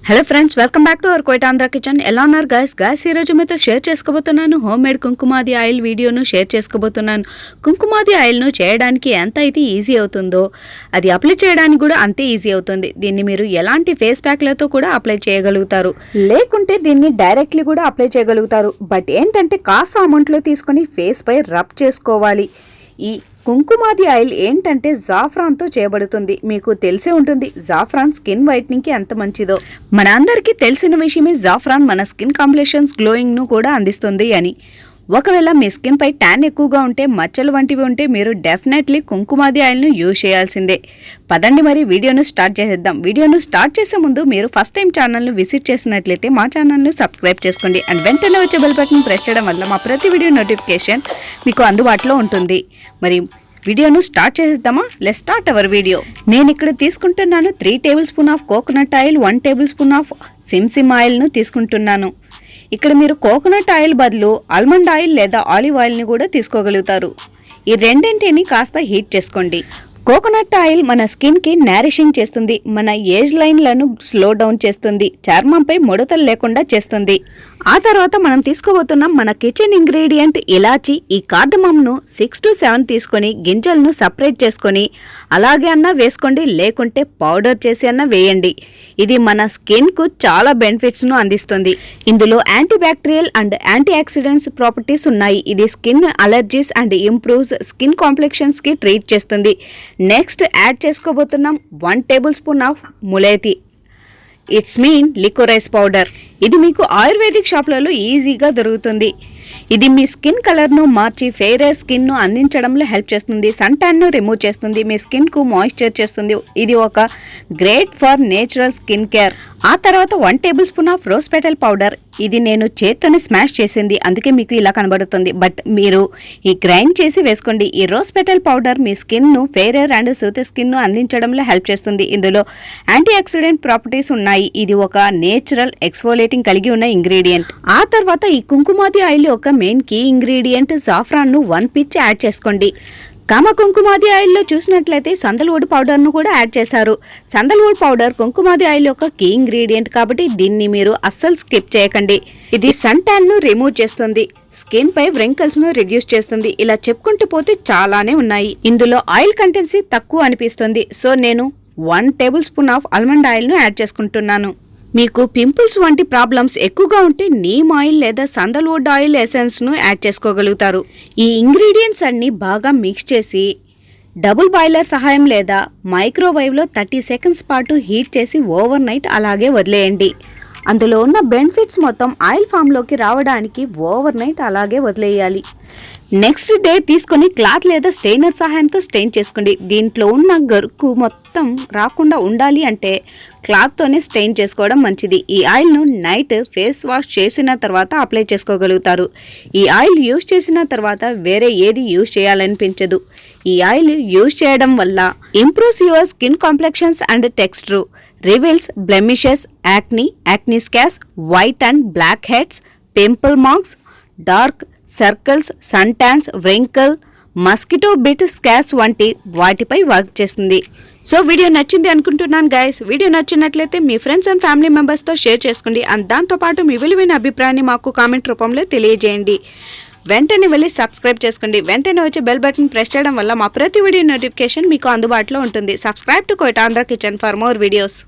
Hello friends, welcome back to our కోయిట్ Andhra kitchen. ఎలా ఉన్నారు గైస్ ఈరోజు మీతో షేర్ చేసుకోబోతున్నాను హోమ్ మేడ్ కుంకుమాది ఆయిల్ వీడియోను షేర్ చేసుకోబోతున్నాను. కుంకుమాది ఆయిల్ను చేయడానికి ఎంత అయితే ఈజీ అవుతుందో అది అప్లై చేయడానికి కూడా అంతే ఈజీ అవుతుంది. దీన్ని మీరు ఎలాంటి ఫేస్ ప్యాక్లతో కూడా అప్లై చేయగలుగుతారు, లేకుంటే దీన్ని డైరెక్ట్లీ కూడా అప్లై చేయగలుగుతారు. బట్ ఏంటంటే కాస్త అమౌంట్లో తీసుకొని ఫేస్ పై రబ్ చేసుకోవాలి. ఈ కుంకుమాది ఆయిల్ ఏంటంటే జాఫ్రాన్తో చేయబడుతుంది. మీకు తెలిసే ఉంటుంది జాఫ్రాన్ స్కిన్ వైట్నింగ్కి ఎంత మంచిదో. మన అందరికీ తెలిసిన విషయమే జాఫ్రాన్ మన స్కిన్ కాంప్లెక్షన్స్ గ్లోయింగ్ను కూడా అందిస్తుంది అని. ఒకవేళ మీ స్కిన్ పై ట్యాన్ ఎక్కువగా ఉంటే, మచ్చలు వంటివి ఉంటే మీరు డెఫినెట్లీ కుంకుమాది ఆయిల్ను యూజ్ చేయాల్సిందే. పదండి మరి వీడియోను స్టార్ట్ చేసేద్దాం. వీడియోను స్టార్ట్ చేసే ముందు మీరు ఫస్ట్ టైం ఛానల్ను విజిట్ చేసినట్లయితే మా ఛానల్ను సబ్స్క్రైబ్ చేసుకోండి అండ్ వెంటనే వచ్చే బెల్ బటన్ ప్రెస్ చేయడం వల్ల మా ప్రతి వీడియో నోటిఫికేషన్ మీకు అందుబాటులో ఉంటుంది. మరి వీడియోను స్టార్ట్ చేసేద్దామా? Let's start our video. నేను ఇక్కడ తీసుకుంటున్నాను 3 table spoon of coconut oil, 1 table spoon of సిమ్సిమ్ ఆయిల్ను తీసుకుంటున్నాను. ఇక్కడ మీరు కోకోనట్ ఆయిల్ బదులు ఆల్మండ్ ఆయిల్ లేదా ఆలివ్ ఆయిల్ని కూడా తీసుకోగలుగుతారు. ఈ రెండింటిని కాస్త హీట్ చేసుకోండి. కోకోనట్ ఆయిల్ మన స్కిన్కి నారిషింగ్ చేస్తుంది, మన ఏజ్ లైన్లను స్లో డౌన్ చేస్తుంది, చర్మంపై ముడతలు లేకుండా చేస్తుంది. ఆ తర్వాత మనం తీసుకోబోతున్నాం మన కిచెన్ ఇంగ్రీడియంట్ ఇలాచి. ఈ కార్డమమ్ను 6 to 7 తీసుకొని గింజలను సపరేట్ చేసుకొని అలాగే అన్నా వేసుకోండి, లేకుంటే పౌడర్ చేసి అన్నా వేయండి. ఇది మన స్కిన్కు చాలా బెనిఫిట్స్ను అందిస్తుంది. ఇందులో antibacterial and antioxidants properties ఉన్నాయి. ఇది skin allergies and improves skin కాంప్లెక్షన్స్కి ట్రీట్ చేస్తుంది. నెక్స్ట్ యాడ్ చేసుకోబోతున్నాం 1 table spoon of mulethi. It's mean licorice powder. ఇది మీకు ఆయుర్వేదిక్ షాప్లలో ఈజీగా దొరుకుతుంది. ఇది మీ స్కిన్ కలర్ను మార్చి ఫెయిరర్ స్కిన్ను అందించడంలో హెల్ప్ చేస్తుంది. సన్ ట్యాన్ను రిమూవ్ చేస్తుంది, మీ స్కిన్కు మాయిశ్చర్ చేస్తుంది. ఇది ఒక great for natural skin care. ఆ తర్వాత 1 table spoon of rose petal powder. ఇది నేను చేత్తోనే స్మాష్ చేసింది, అందుకే మీకు ఇలా కనబడుతుంది. బట్ మీరు ఈ గ్రైండ్ చేసి వేసుకోండి. ఈ రోజ్ పెటల్ పౌడర్ మీ స్కిన్ను ఫెయిరర్ అండ్ సూత్ స్కిన్ను అందించడంలో హెల్ప్ చేస్తుంది. ఇందులో యాంటీ ఆక్సిడెంట్ ప్రాపర్టీస్ ఉన్నాయి. ఇది ఒక నేచురల్ ఎక్స్ఫోలియేటింగ్ కలిగి ఉన్న ఇంగ్రీడియంట్. ఆ తర్వాత ఈ కుంకుమాది ఆయిల్ ఒక మెయిన్ కీ ఇంగ్రీడియంట్ జాఫ్రాన్ను 1 పిచ్ యాడ్ చేసుకోండి. కామ కుంకుమాది ఆయిల్లో చూసినట్లయితే సందల్వుడ్ పౌడర్ను కూడా యాడ్ చేశారు. సందల్వుడ్ పౌడర్ కుంకుమాది ఆయిల్ యొక్క కీ ఇంగ్రీడియంట్ కాబట్టి దీన్ని మీరు అస్సలు స్కిప్ చేయకండి. ఇది సన్ ట్యాన్ను రిమూవ్ చేస్తుంది, స్కిన్ పై వ్రింకల్స్ను రిడ్యూస్ చేస్తుంది. ఇలా చెప్పుకుంటూ పోతే చాలానే ఉన్నాయి. ఇందులో ఆయిల్ కంటెన్సీ తక్కువ అనిపిస్తుంది, సో నేను 1 టేబుల్ స్పూన్ ఆఫ్ ఆల్మండ్ ఆయిల్ను యాడ్ చేసుకుంటున్నాను. మీకు పింపుల్స్ వంటి ప్రాబ్లమ్స్ ఎక్కువగా ఉంటే నీమ్ ఆయిల్ లేదా సందల్వుడ్ ఆయిల్ ఎసెన్స్ను యాడ్ చేసుకోగలుగుతారు. ఈ ఇంగ్రీడియంట్స్ అన్ని బాగా మిక్స్ చేసి డబుల్ బాయిలర్ సహాయం లేదా మైక్రోవేవ్లో 30 సెకండ్స్ పాటు హీట్ చేసి ఓవర్ నైట్ అలాగే వదిలేయండి. అందులో ఉన్న బెనిఫిట్స్ మొత్తం ఆయిల్ ఫామ్లోకి రావడానికి ఓవర్ నైట్ అలాగే వదిలేయాలి. నెక్స్ట్ డే తీసుకొని క్లాత్ లేదా స్టెయినర్ సహాయంతో స్టెయిన్ చేసుకోండి. దీంట్లో ఉన్న గరుకు మొత్తం రాకుండా ఉండాలి అంటే క్లాత్తోనే స్టెయిన్ చేసుకోవడం మంచిది. ఈ ఆయిల్ను నైట్ ఫేస్ వాష్ చేసిన తర్వాత అప్లై చేసుకోగలుగుతారు. ఈ ఆయిల్ యూజ్ చేసిన తర్వాత వేరే ఏది యూజ్ చేయాలనిపించదు. ఈ ఆయిల్ యూజ్ చేయడం వల్ల improves your skin complexions and texture, reveals blemishes, acne scars, white and black heads, pimple marks, dark circles, sun tans, wrinkle, mosquito bit scars వంటి వాటిపై వర్క్ చేస్తుంది. సో వీడియో నచ్చింది అనుకుంటున్నాను గైస్. వీడియో నచ్చినట్లయితే మీ friends and family మెంబర్స్తో share చేసుకోండి and దాంతోపాటు మీ విలువైన అభిప్రాయాన్ని మాకు కామెంట్ రూపంలో తెలియజేయండి. వెంటనే వెళ్ళి సబ్స్క్రైబ్ చేసుకోండి. వెంటనే వచ్చే బెల్ బటన్ ప్రెస్ చేయడం వల్ల మా ప్రతి వీడియో నోటిఫికేషన్ మీకు అందుబాటులో ఉంటుంది. Subscribe to Coit Andhra kitchen for more videos.